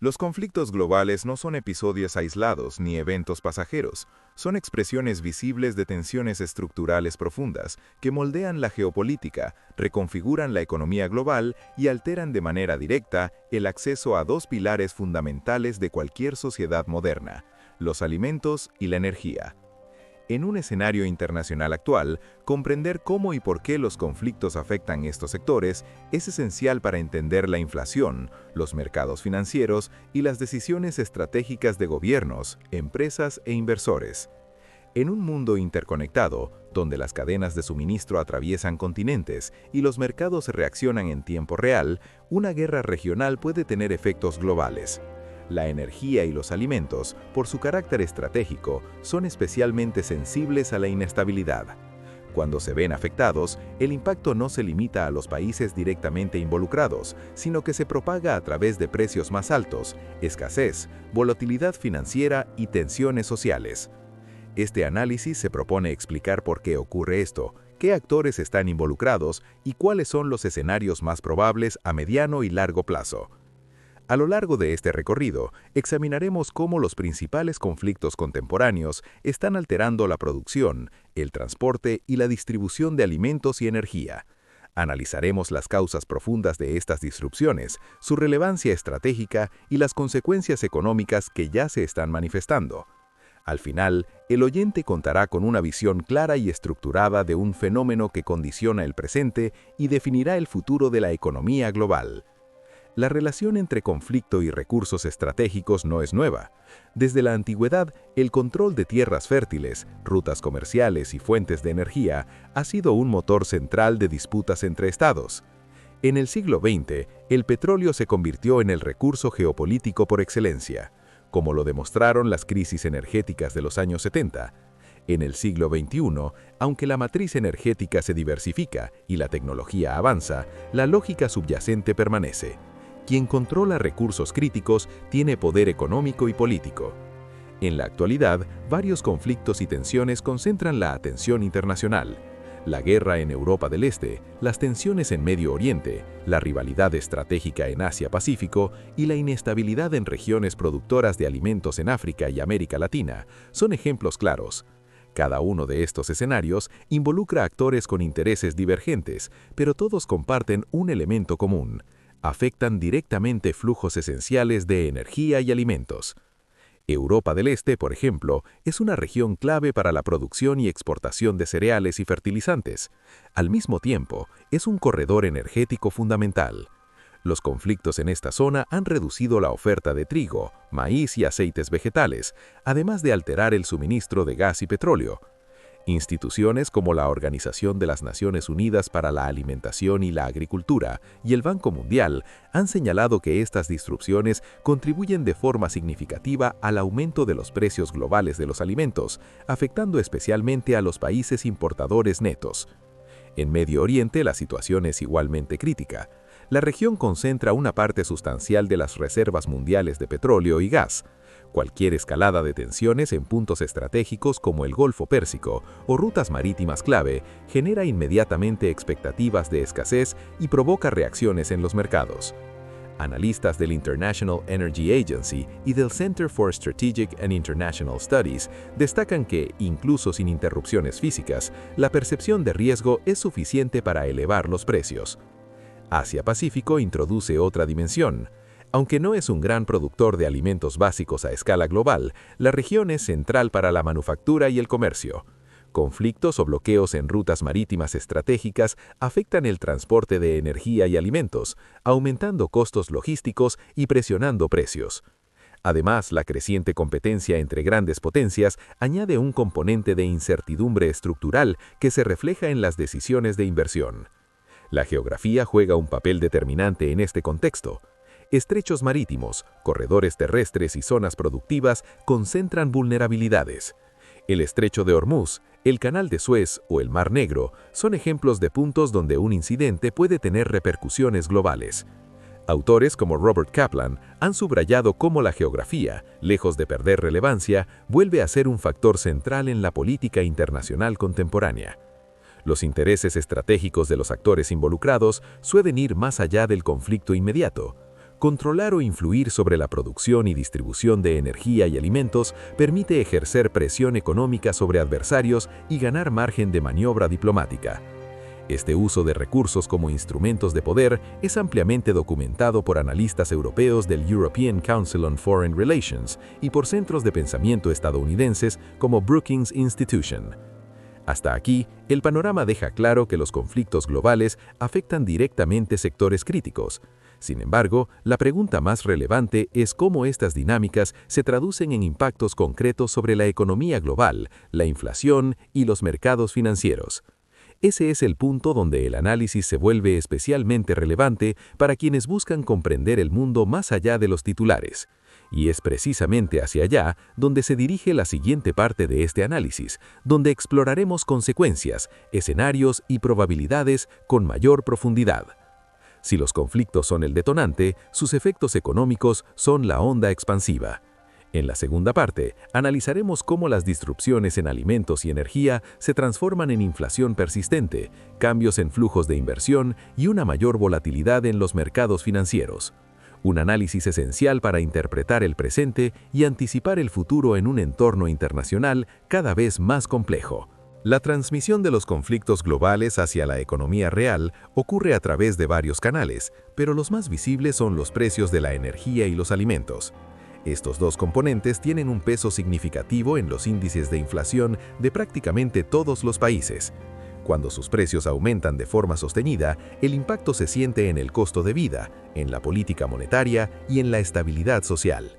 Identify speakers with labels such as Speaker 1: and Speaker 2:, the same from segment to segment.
Speaker 1: Los conflictos globales no son episodios aislados ni eventos pasajeros, son expresiones visibles de tensiones estructurales profundas que moldean la geopolítica, reconfiguran la economía global y alteran de manera directa el acceso a dos pilares fundamentales de cualquier sociedad moderna: los alimentos y la energía. En un escenario internacional actual, comprender cómo y por qué los conflictos afectan estos sectores es esencial para entender la inflación, los mercados financieros y las decisiones estratégicas de gobiernos, empresas e inversores. En un mundo interconectado, donde las cadenas de suministro atraviesan continentes y los mercados reaccionan en tiempo real, una guerra regional puede tener efectos globales. La energía y los alimentos, por su carácter estratégico, son especialmente sensibles a la inestabilidad. Cuando se ven afectados, el impacto no se limita a los países directamente involucrados, sino que se propaga a través de precios más altos, escasez, volatilidad financiera y tensiones sociales. Este análisis se propone explicar por qué ocurre esto, qué actores están involucrados y cuáles son los escenarios más probables a mediano y largo plazo. A lo largo de este recorrido, examinaremos cómo los principales conflictos contemporáneos están alterando la producción, el transporte y la distribución de alimentos y energía. Analizaremos las causas profundas de estas disrupciones, su relevancia estratégica y las consecuencias económicas que ya se están manifestando. Al final, el oyente contará con una visión clara y estructurada de un fenómeno que condiciona el presente y definirá el futuro de la economía global. La relación entre conflicto y recursos estratégicos no es nueva. Desde la antigüedad, el control de tierras fértiles, rutas comerciales y fuentes de energía ha sido un motor central de disputas entre estados. En el siglo XX, el petróleo se convirtió en el recurso geopolítico por excelencia, como lo demostraron las crisis energéticas de los años 70. En el siglo XXI, aunque la matriz energética se diversifica y la tecnología avanza, la lógica subyacente permanece. Quien controla recursos críticos tiene poder económico y político. En la actualidad, varios conflictos y tensiones concentran la atención internacional. La guerra en Europa del Este, las tensiones en Medio Oriente, la rivalidad estratégica en Asia-Pacífico y la inestabilidad en regiones productoras de alimentos en África y América Latina son ejemplos claros. Cada uno de estos escenarios involucra actores con intereses divergentes, pero todos comparten un elemento común: afectan directamente flujos esenciales de energía y alimentos. Europa del Este, por ejemplo, es una región clave para la producción y exportación de cereales y fertilizantes. Al mismo tiempo, es un corredor energético fundamental. Los conflictos en esta zona han reducido la oferta de trigo, maíz y aceites vegetales, además de alterar el suministro de gas y petróleo. Instituciones como la Organización de las Naciones Unidas para la Alimentación y la Agricultura y el Banco Mundial han señalado que estas disrupciones contribuyen de forma significativa al aumento de los precios globales de los alimentos, afectando especialmente a los países importadores netos. En Medio Oriente la situación es igualmente crítica. La región concentra una parte sustancial de las reservas mundiales de petróleo y gas. Cualquier escalada de tensiones en puntos estratégicos como el Golfo Pérsico o rutas marítimas clave genera inmediatamente expectativas de escasez y provoca reacciones en los mercados. Analistas del International Energy Agency y del Center for Strategic and International Studies destacan que, incluso sin interrupciones físicas, la percepción de riesgo es suficiente para elevar los precios. Asia-Pacífico introduce otra dimensión. Aunque no es un gran productor de alimentos básicos a escala global, la región es central para la manufactura y el comercio. Conflictos o bloqueos en rutas marítimas estratégicas afectan el transporte de energía y alimentos, aumentando costos logísticos y presionando precios. Además, la creciente competencia entre grandes potencias añade un componente de incertidumbre estructural que se refleja en las decisiones de inversión. La geografía juega un papel determinante en este contexto. Estrechos marítimos, corredores terrestres y zonas productivas concentran vulnerabilidades. El Estrecho de Hormuz, el Canal de Suez o el Mar Negro son ejemplos de puntos donde un incidente puede tener repercusiones globales. Autores como Robert Kaplan han subrayado cómo la geografía, lejos de perder relevancia, vuelve a ser un factor central en la política internacional contemporánea. Los intereses estratégicos de los actores involucrados suelen ir más allá del conflicto inmediato.
Speaker 2: Controlar o influir sobre la producción y distribución de energía y alimentos permite ejercer presión económica sobre adversarios y ganar margen de maniobra diplomática. Este uso de recursos como instrumentos de poder es ampliamente documentado por analistas europeos del European Council on Foreign Relations y por centros de pensamiento estadounidenses como Brookings Institution. Hasta aquí, el panorama deja claro que los conflictos globales afectan directamente sectores críticos. Sin embargo, la pregunta más relevante es cómo estas dinámicas se traducen en impactos concretos sobre la economía global, la inflación y los mercados financieros. Ese es el punto donde el análisis se vuelve especialmente relevante para quienes buscan comprender el mundo más allá de los titulares. Y es precisamente hacia allá donde se dirige la siguiente parte de este análisis, donde exploraremos consecuencias, escenarios y probabilidades con mayor profundidad. Si los conflictos son el detonante, sus efectos económicos son la onda expansiva. En la segunda parte, analizaremos cómo las disrupciones en alimentos y energía se transforman en inflación persistente, cambios en flujos de inversión y una mayor volatilidad en los mercados financieros. Un análisis esencial para interpretar el presente y anticipar el futuro en un entorno internacional cada vez más complejo. La transmisión de los conflictos globales hacia la economía real ocurre a través de varios canales, pero los más visibles son los precios de la energía y los alimentos. Estos dos componentes tienen un peso significativo en los índices de inflación de prácticamente todos los países. Cuando sus precios aumentan de forma sostenida, el impacto se siente en el costo de vida, en la política monetaria y en la estabilidad social.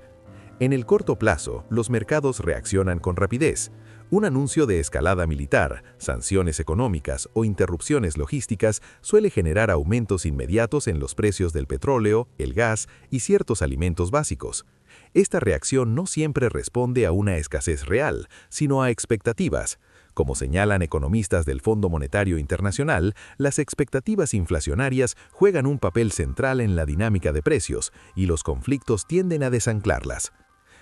Speaker 2: En el corto plazo, los mercados reaccionan con rapidez. Un anuncio de escalada militar, sanciones económicas o interrupciones logísticas suele generar aumentos inmediatos en los precios del petróleo, el gas y ciertos alimentos básicos. Esta reacción no siempre responde a una escasez real, sino a expectativas. Como señalan economistas del Fondo Monetario Internacional, las expectativas inflacionarias juegan un papel central en la dinámica de precios y los conflictos tienden a desanclarlas.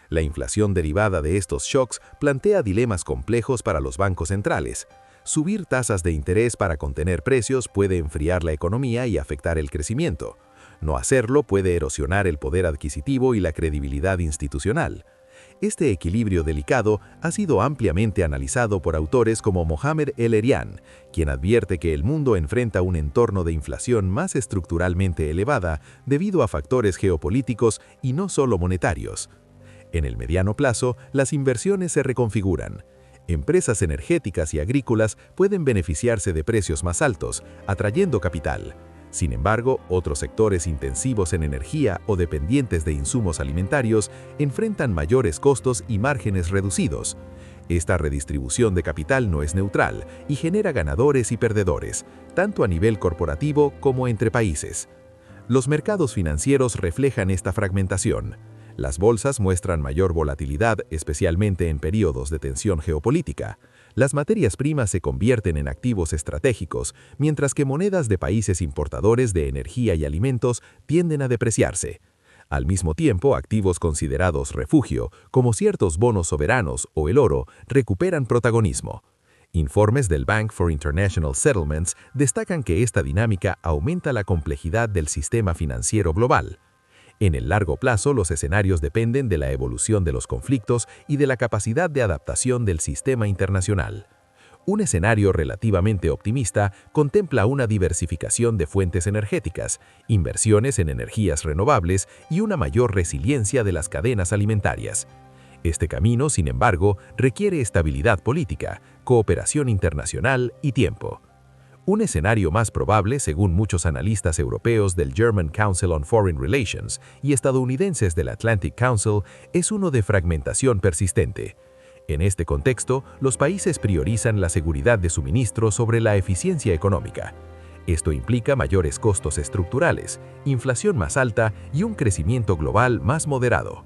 Speaker 2: La inflación derivada de estos shocks plantea dilemas complejos para los bancos centrales. Subir tasas de interés para contener precios puede enfriar la economía y afectar el crecimiento. No hacerlo puede erosionar el poder adquisitivo y la credibilidad institucional. Este equilibrio delicado ha sido ampliamente analizado por autores como Mohamed El-Erian, quien advierte que el mundo enfrenta un entorno de inflación más estructuralmente elevada debido a factores geopolíticos y no solo monetarios. En el mediano plazo, las inversiones se reconfiguran. Empresas energéticas y agrícolas pueden beneficiarse de precios más altos, atrayendo capital. Sin embargo, otros sectores intensivos en energía o dependientes de insumos alimentarios enfrentan mayores costos y márgenes reducidos. Esta redistribución de capital no es neutral y genera ganadores y perdedores, tanto a nivel corporativo como entre países. Los mercados financieros reflejan esta fragmentación. Las bolsas muestran mayor volatilidad, especialmente en periodos de tensión geopolítica. Las materias primas se convierten en activos estratégicos, mientras que monedas de países importadores de energía y alimentos tienden a depreciarse. Al mismo tiempo, activos considerados refugio, como ciertos bonos soberanos o el oro, recuperan protagonismo. Informes del Bank for International Settlements destacan que esta dinámica aumenta la complejidad del sistema financiero global. En el largo plazo, los escenarios dependen de la evolución de los conflictos y de la capacidad de adaptación del sistema internacional. Un escenario relativamente optimista contempla una diversificación de fuentes energéticas, inversiones en energías renovables y una mayor resiliencia de las cadenas alimentarias. Este camino, sin embargo, requiere estabilidad política, cooperación internacional y tiempo. Un escenario más probable, según muchos analistas europeos del German Council on Foreign Relations y estadounidenses del Atlantic Council, es uno de fragmentación persistente. En este contexto, los países priorizan la seguridad de suministro sobre la eficiencia económica. Esto implica mayores costos estructurales, inflación más alta y un crecimiento global más moderado.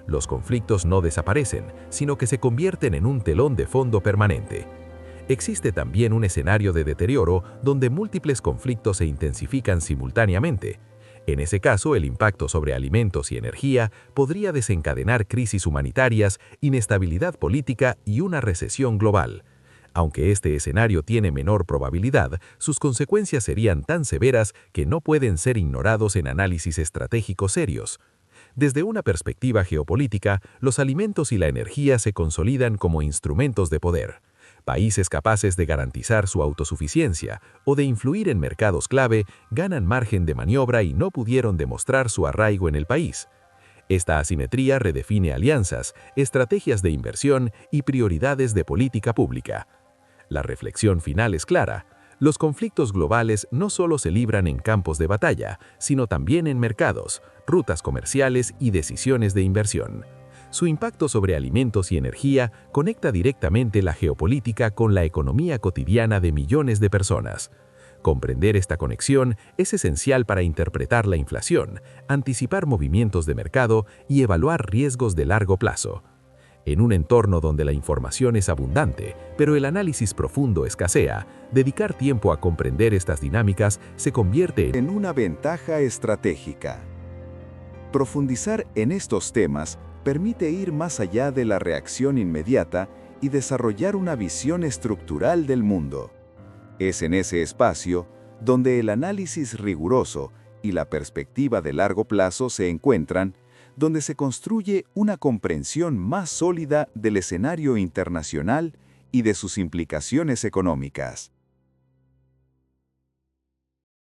Speaker 2: Los conflictos no desaparecen, sino que se convierten en un telón de fondo permanente. Existe también un escenario de deterioro donde múltiples conflictos se intensifican simultáneamente. En ese caso, el impacto sobre alimentos y energía podría desencadenar crisis humanitarias, inestabilidad política y una recesión global. Aunque este escenario tiene menor probabilidad, sus consecuencias serían tan severas que no pueden ser ignorados en análisis estratégicos serios. Desde una perspectiva geopolítica, los alimentos y la energía se consolidan como instrumentos de poder. Países capaces de garantizar su autosuficiencia o de influir en mercados clave ganan margen de maniobra y no pudieron demostrar su arraigo en el país. Esta asimetría redefine alianzas, estrategias de inversión y prioridades de política pública. La reflexión final es clara. Los conflictos globales no solo se libran en campos de batalla, sino también en mercados, rutas comerciales y decisiones de inversión. Su impacto sobre alimentos y energía conecta directamente la geopolítica con la economía cotidiana de millones de personas. Comprender esta conexión es esencial para interpretar la inflación, anticipar movimientos de mercado y evaluar riesgos de largo plazo. En un entorno donde la información es abundante, pero el análisis profundo escasea, dedicar tiempo a comprender estas dinámicas se convierte
Speaker 1: en una ventaja estratégica. Profundizar en estos temas permite ir más allá de la reacción inmediata y desarrollar una visión estructural del mundo. Es en ese espacio donde el análisis riguroso y la perspectiva de largo plazo se encuentran, donde se construye una comprensión más sólida del escenario internacional y de sus implicaciones económicas.